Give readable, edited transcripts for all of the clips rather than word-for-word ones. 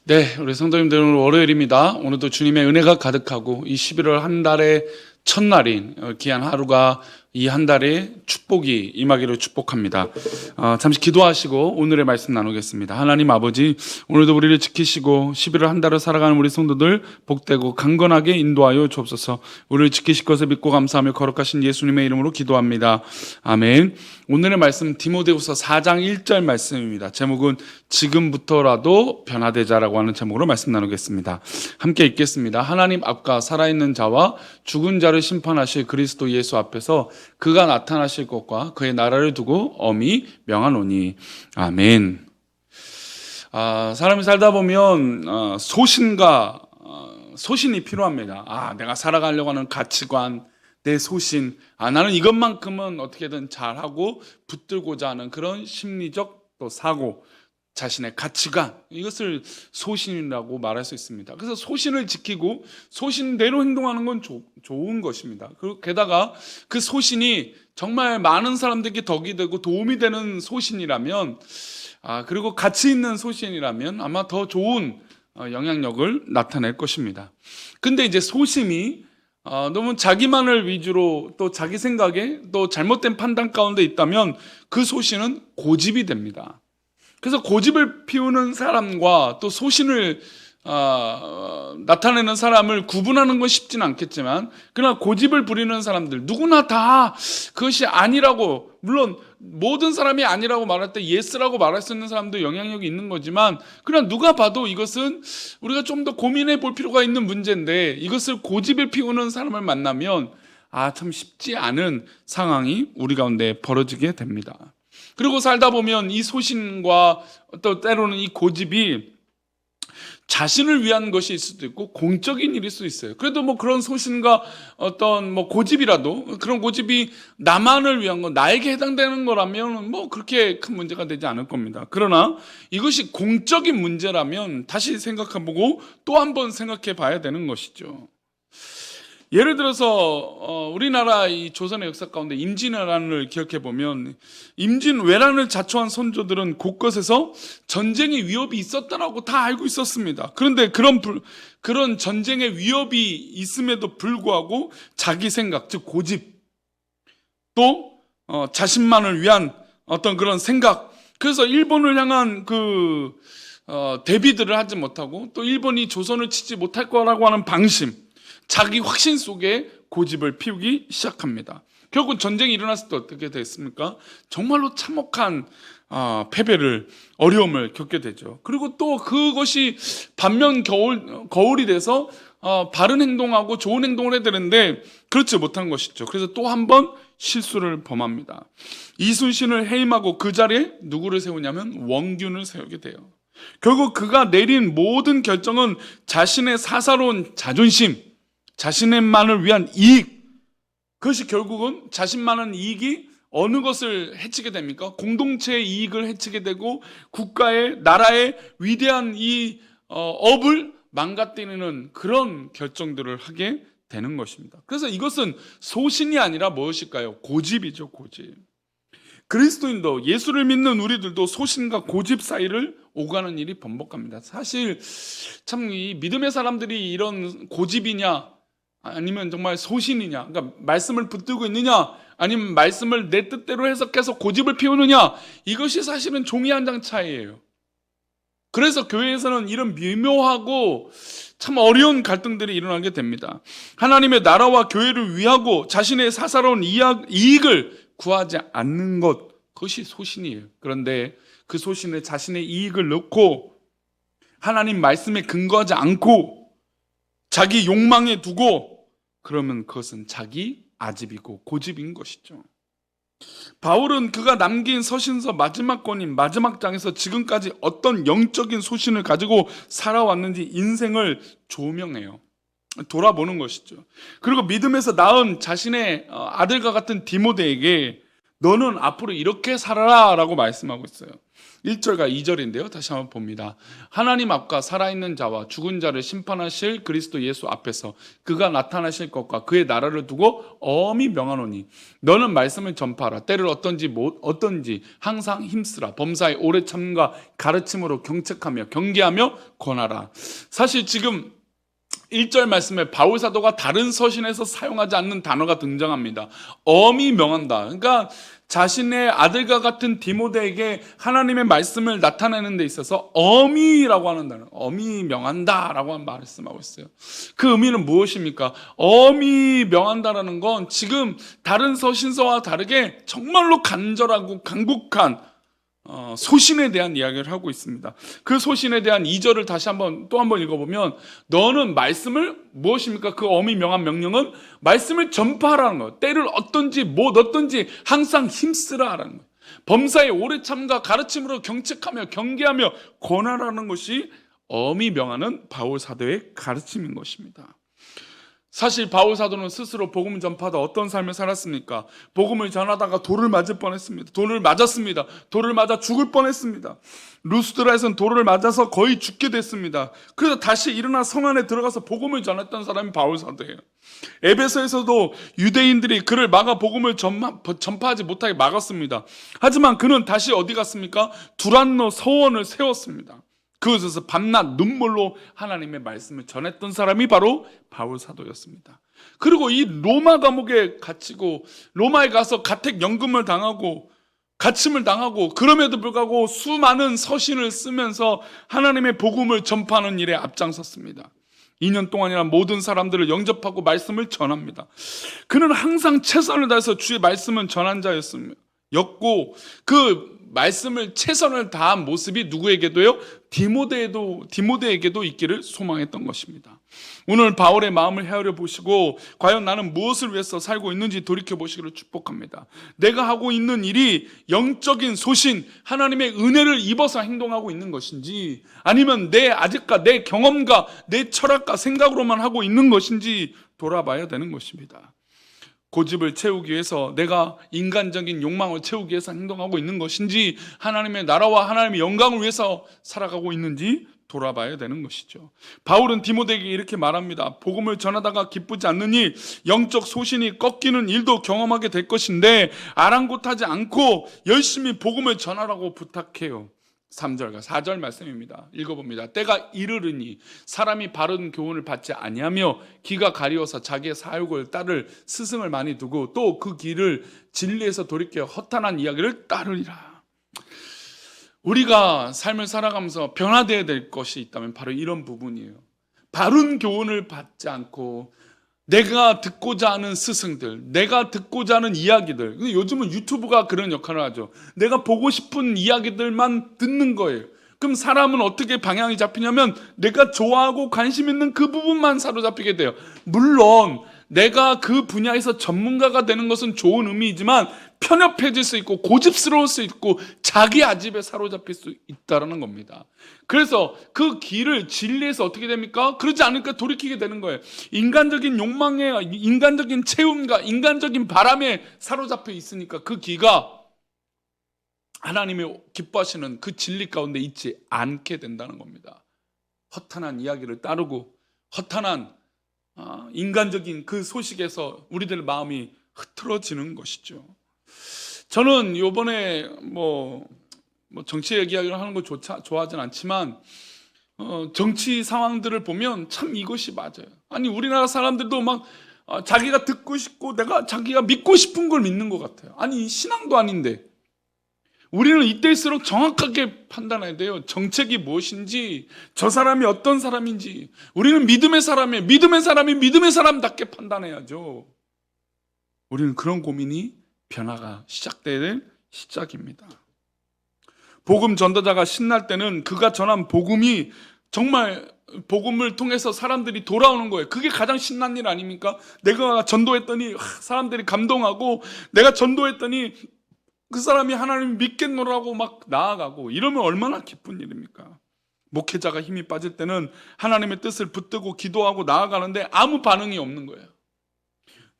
네, 우리 성도님들 오늘 월요일입니다. 오늘도 주님의 은혜가 가득하고 이 11월 한 달의 첫날인 귀한 하루가 이 한 달의 축복이 임하기를 축복합니다. 잠시 기도하시고 오늘의 말씀 나누겠습니다. 하나님 아버지, 오늘도 우리를 지키시고 11월 한 달을 살아가는 우리 성도들 복되고 강건하게 인도하여 주옵소서. 우리를 지키실 것을 믿고 감사하며 거룩하신 예수님의 이름으로 기도합니다. 아멘. 오늘의 말씀 디모데후서 4장 1절 말씀입니다. 제목은 지금부터라도 변화되자라고 하는 제목으로 말씀 나누겠습니다. 함께 읽겠습니다. 하나님 앞과 살아있는 자와 죽은 자를 심판하실 그리스도 예수 앞에서 그가 나타나실 것과 그의 나라를 두고 엄히 명하노니. 아멘. 사람이 살다 보면 소신이 필요합니다. 내가 살아가려고 하는 가치관, 내 소신, 나는 이것만큼은 어떻게든 잘하고 붙들고자 하는 그런 심리적 또 사고, 자신의 가치관, 이것을 소신이라고 말할 수 있습니다. 그래서 소신을 지키고 소신대로 행동하는 건 좋은 것입니다. 그리고 게다가 그 소신이 정말 많은 사람들에게 덕이 되고 도움이 되는 소신이라면, 그리고 가치 있는 소신이라면 아마 더 좋은 영향력을 나타낼 것입니다. 근데 이제 소심이 너무 자기만을 위주로 또 자기 생각에 또 잘못된 판단 가운데 있다면 그 소신은 고집이 됩니다. 그래서 고집을 피우는 사람과 또 소신을 나타내는 사람을 구분하는 건 쉽지는 않겠지만, 그러나 고집을 부리는 사람들 누구나 다 그것이 아니라고, 물론 모든 사람이 아니라고 말할 때 예스라고 말할 수 있는 사람도 영향력이 있는 거지만, 그러나 누가 봐도 이것은 우리가 좀 더 고민해 볼 필요가 있는 문제인데, 이것을 고집을 피우는 사람을 만나면 참 쉽지 않은 상황이 우리 가운데 벌어지게 됩니다. 그리고 살다 보면 이 소신과 또 때로는 이 고집이 자신을 위한 것일 수도 있고 공적인 일일 수 있어요. 그래도 뭐 그런 소신과 어떤 고집이라도, 그런 고집이 나만을 위한 거, 나에게 해당되는 거라면 뭐 그렇게 큰 문제가 되지 않을 겁니다. 그러나 이것이 공적인 문제라면 다시 생각해보고 또 한 번 생각해 봐야 되는 것이죠. 예를 들어서 우리나라 이 조선의 역사 가운데 임진왜란을 기억해 보면, 임진왜란을 자초한 선조들은 곳곳에서 전쟁의 위협이 있었다라고 다 알고 있었습니다. 그런데 그런 전쟁의 위협이 있음에도 불구하고 자기 생각, 즉 고집, 또 자신만을 위한 어떤 그런 생각, 그래서 일본을 향한 대비들을 하지 못하고 또 일본이 조선을 치지 못할 거라고 하는 방심, 자기 확신 속에 고집을 피우기 시작합니다. 결국 전쟁이 일어났을 때 어떻게 됐습니까? 정말로 참혹한 어려움을 겪게 되죠. 그리고 또 그것이 반면 거울이 돼서 바른 행동하고 좋은 행동을 해야 되는데 그렇지 못한 것이죠. 그래서 또 한 번 실수를 범합니다. 이순신을 해임하고 그 자리에 누구를 세우냐면 원균을 세우게 돼요. 결국 그가 내린 모든 결정은 자신의 사사로운 자존심, 자신만을 위한 이익, 그것이 결국은 자신만의 이익이 어느 것을 해치게 됩니까? 공동체의 이익을 해치게 되고 국가의, 나라의 위대한 이 업을 망가뜨리는 그런 결정들을 하게 되는 것입니다. 그래서 이것은 소신이 아니라 무엇일까요? 고집이죠, 고집. 그리스도인도, 예수를 믿는 우리들도 소신과 고집 사이를 오가는 일이 번복합니다. 사실 참 이 믿음의 사람들이 이런 고집이냐 아니면 정말 소신이냐, 그러니까 말씀을 붙들고 있느냐 아니면 말씀을 내 뜻대로 해석해서 고집을 피우느냐, 이것이 사실은 종이 한 장 차이예요. 그래서 교회에서는 이런 미묘하고 참 어려운 갈등들이 일어나게 됩니다. 하나님의 나라와 교회를 위하고 자신의 사사로운 이익을 구하지 않는 것, 그것이 소신이에요. 그런데 그 소신에 자신의 이익을 넣고 하나님 말씀에 근거하지 않고 자기 욕망에 두고, 그러면 그것은 자기 아집이고 고집인 것이죠. 바울은 그가 남긴 서신서 마지막 권인 마지막 장에서 지금까지 어떤 영적인 소신을 가지고 살아왔는지 인생을 조명해요. 돌아보는 것이죠. 그리고 믿음에서 낳은 자신의 아들과 같은 디모데에게 너는 앞으로 이렇게 살아라 라고 말씀하고 있어요. 1절과 2절인데요. 다시 한번 봅니다. 하나님 앞과 살아있는 자와 죽은 자를 심판하실 그리스도 예수 앞에서 그가 나타나실 것과 그의 나라를 두고 엄히 명하노니 너는 말씀을 전파하라. 때를 어떤지 항상 힘쓰라. 범사에 오래 참과 가르침으로 경책하며 경계하며 권하라. 사실 지금 1절 말씀에 바울 사도가 다른 서신에서 사용하지 않는 단어가 등장합니다. 엄히 명한다. 그러니까 자신의 아들과 같은 디모데에게 하나님의 말씀을 나타내는 데 있어서 엄히라고 하는 단어, 엄히 명한다라고 말씀하고 있어요. 그 의미는 무엇입니까? 엄히 명한다라는 건 지금 다른 서신서와 다르게 정말로 간절하고 간곡한 소신에 대한 이야기를 하고 있습니다. 그 소신에 대한 2절을 다시 또 한번 읽어보면 너는 말씀을 무엇입니까? 그 엄히 명한 명령은 말씀을 전파하라는 거예요. 때를 어떤지 항상 힘쓰라라는 거예요. 범사에 오래 참과 가르침으로 경책하며 경계하며 권하라는 것이 엄히 명하는 바울 사도의 가르침인 것입니다. 사실 바울 사도는 스스로 복음 전파하다 어떤 삶을 살았습니까? 복음을 전하다가 돌을 맞을 뻔했습니다. 돌을 맞았습니다. 돌을 맞아 죽을 뻔했습니다. 루스드라에서는 돌을 맞아서 거의 죽게 됐습니다. 그래서 다시 일어나 성 안에 들어가서 복음을 전했던 사람이 바울 사도예요. 에베소에서도 유대인들이 그를 막아 복음을 전파하지 못하게 막았습니다. 하지만 그는 다시 어디 갔습니까? 두란노 서원을 세웠습니다. 그곳에서 밤낮 눈물로 하나님의 말씀을 전했던 사람이 바로 바울 사도였습니다. 그리고 이 로마 감옥에 갇히고 로마에 가서 가택연금을 당하고 갇힘을 당하고 그럼에도 불구하고 수많은 서신을 쓰면서 하나님의 복음을 전파하는 일에 앞장섰습니다. 2년 동안이나 모든 사람들을 영접하고 말씀을 전합니다. 그는 항상 최선을 다해서 주의 말씀을 전한 자였고 그 말씀을 최선을 다한 모습이 누구에게도요? 디모데에게도 있기를 소망했던 것입니다. 오늘 바울의 마음을 헤아려 보시고 과연 나는 무엇을 위해서 살고 있는지 돌이켜 보시기를 축복합니다. 내가 하고 있는 일이 영적인 소신, 하나님의 은혜를 입어서 행동하고 있는 것인지 아니면 내 아직과 내 경험과 내 철학과 생각으로만 하고 있는 것인지 돌아봐야 되는 것입니다. 고집을 채우기 위해서 내가 인간적인 욕망을 채우기 위해서 행동하고 있는 것인지 하나님의 나라와 하나님의 영광을 위해서 살아가고 있는지 돌아봐야 되는 것이죠. 바울은 디모데에게 이렇게 말합니다. 복음을 전하다가 기쁘지 않느니 영적 소신이 꺾이는 일도 경험하게 될 것인데 아랑곳하지 않고 열심히 복음을 전하라고 부탁해요. 3절과 4절 말씀입니다. 읽어봅니다. 때가 이르르니 사람이 바른 교훈을 받지 아니하며 기가 가리워서 자기의 사욕을 따를 스승을 많이 두고 또 그 길을 진리에서 돌이켜 허탄한 이야기를 따르리라. 우리가 삶을 살아가면서 변화되어야 될 것이 있다면 바로 이런 부분이에요. 바른 교훈을 받지 않고 내가 듣고자 하는 스승들, 내가 듣고자 하는 이야기들. 근데 요즘은 유튜브가 그런 역할을 하죠. 내가 보고 싶은 이야기들만 듣는 거예요. 그럼 사람은 어떻게 방향이 잡히냐면 내가 좋아하고 관심 있는 그 부분만 사로잡히게 돼요. 물론 내가 그 분야에서 전문가가 되는 것은 좋은 의미이지만 편협해질 수 있고 고집스러울 수 있고 자기 아집에 사로잡힐 수 있다는 겁니다. 그래서 그 길을 진리에서 어떻게 됩니까? 그러지 않으니까 돌이키게 되는 거예요. 인간적인 욕망에, 인간적인 체험과 인간적인 바람에 사로잡혀 있으니까 그 기가 하나님이 기뻐하시는 그 진리 가운데 있지 않게 된다는 겁니다. 허탄한 이야기를 따르고 허탄한 인간적인 그 소식에서 우리들 마음이 흐트러지는 것이죠. 저는 요번에 정치 이야기를 하는 거 좋아하진 않지만 정치 상황들을 보면 참 이것이 맞아요. 아니 우리나라 사람들도 막 자기가 듣고 싶고 자기가 믿고 싶은 걸 믿는 것 같아요. 아니 신앙도 아닌데 우리는 이때일수록 정확하게 판단해야 돼요. 정책이 무엇인지, 저 사람이 어떤 사람인지. 우리는 믿음의 사람이 믿음의 사람답게 판단해야죠. 우리는 그런 고민이 변화가 시작될 시작입니다. 복음 전도자가 신날 때는 그가 전한 복음이 정말 복음을 통해서 사람들이 돌아오는 거예요. 그게 가장 신난 일 아닙니까? 내가 전도했더니 사람들이 감동하고 내가 전도했더니 그 사람이 하나님 믿겠노라고 막 나아가고 이러면 얼마나 기쁜 일입니까? 목회자가 힘이 빠질 때는 하나님의 뜻을 붙들고 기도하고 나아가는데 아무 반응이 없는 거예요.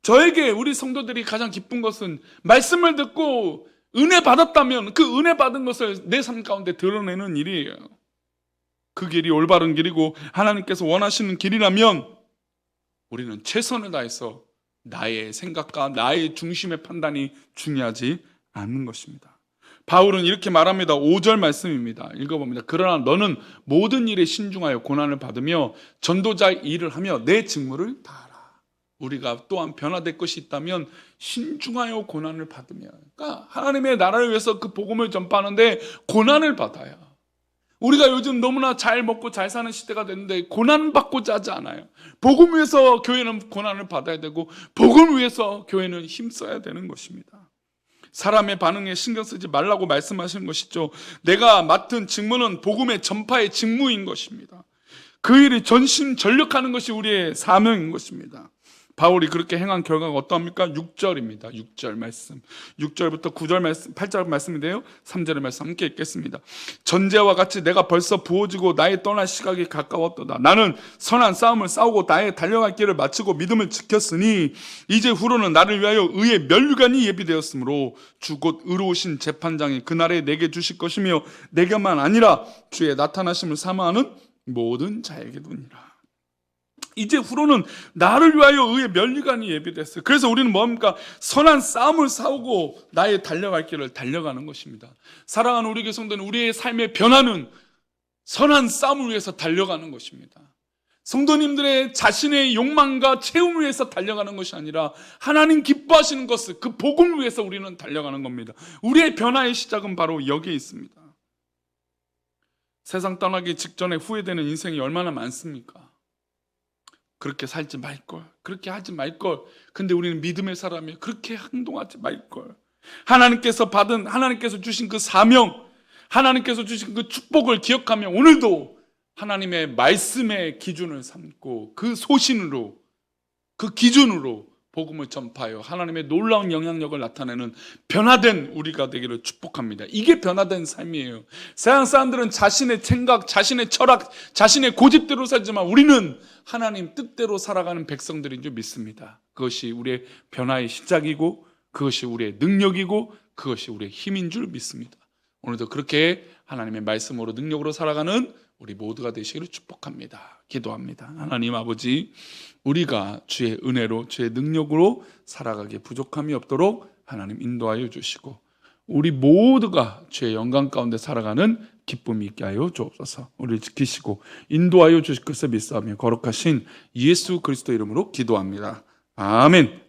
저에게 우리 성도들이 가장 기쁜 것은 말씀을 듣고 은혜 받았다면 그 은혜 받은 것을 내 삶 가운데 드러내는 일이에요. 그 길이 올바른 길이고 하나님께서 원하시는 길이라면 우리는 최선을 다해서 나의 생각과 나의 중심의 판단이 중요하지 않는 것입니다. 바울은 이렇게 말합니다. 5절 말씀입니다. 읽어봅니다. 그러나 너는 모든 일에 신중하여 고난을 받으며 전도자의 일을 하며 내 직무를 다하라. 우리가 또한 변화될 것이 있다면 신중하여 고난을 받으며, 그러니까 하나님의 나라를 위해서 그 복음을 전파하는데 고난을 받아야. 우리가 요즘 너무나 잘 먹고 잘 사는 시대가 됐는데 고난 받고자 하지 않아요. 복음 위해서 교회는 고난을 받아야 되고 복음 위해서 교회는 힘써야 되는 것입니다. 사람의 반응에 신경 쓰지 말라고 말씀하시는 것이죠. 내가 맡은 직무는 복음의 전파의 직무인 것입니다. 그 일이 전심전력하는 것이 우리의 사명인 것입니다. 바울이 그렇게 행한 결과가 어떠합니까? 6절입니다. 6절 말씀. 6절부터 9절 말씀, 8절 말씀인데요. 3절의 말씀 함께 읽겠습니다. 전제와 같이 내가 벌써 부어지고 나의 떠날 시각이 가까웠도다. 나는 선한 싸움을 싸우고 나의 달려갈 길을 마치고 믿음을 지켰으니 이제 후로는 나를 위하여 의의 면류관이 예비되었으므로 주 곧 의로우신 재판장이 그날에 내게 주실 것이며 내게만 아니라 주의 나타나심을 사모하는 모든 자에게 두니라. 이제 후로는 나를 위하여 의의 면류관이 예비됐어요. 그래서 우리는 뭡니까? 선한 싸움을 싸우고 나의 달려갈 길을 달려가는 것입니다. 사랑하는 우리 교회 성도는 우리의 삶의 변화는 선한 싸움을 위해서 달려가는 것입니다. 성도님들의 자신의 욕망과 체험을 위해서 달려가는 것이 아니라 하나님 기뻐하시는 것을, 그 복음을 위해서 우리는 달려가는 겁니다. 우리의 변화의 시작은 바로 여기에 있습니다. 세상 떠나기 직전에 후회되는 인생이 얼마나 많습니까? 그렇게 살지 말걸, 그렇게 하지 말걸. 근데 우리는 믿음의 사람이에요. 그렇게 행동하지 말걸. 하나님께서 주신 그 사명, 하나님께서 주신 그 축복을 기억하며 오늘도 하나님의 말씀의 기준을 삼고 그 소신으로, 그 기준으로 복음을 전파하여 하나님의 놀라운 영향력을 나타내는 변화된 우리가 되기를 축복합니다. 이게 변화된 삶이에요. 세상 사람들은 자신의 생각, 자신의 철학, 자신의 고집대로 살지만 우리는 하나님 뜻대로 살아가는 백성들인 줄 믿습니다. 그것이 우리의 변화의 시작이고 그것이 우리의 능력이고 그것이 우리의 힘인 줄 믿습니다. 오늘도 그렇게 하나님의 말씀으로 능력으로 살아가는 우리 모두가 되시기를 축복합니다. 기도합니다. 하나님 아버지, 우리가 주의 은혜로 주의 능력으로 살아가기에 부족함이 없도록 하나님 인도하여 주시고 우리 모두가 주의 영광 가운데 살아가는 기쁨이 있게 하여 주옵소서. 우리를 지키시고 인도하여 주실 것을 믿사오며 거룩하신 예수 그리스도 이름으로 기도합니다. 아멘.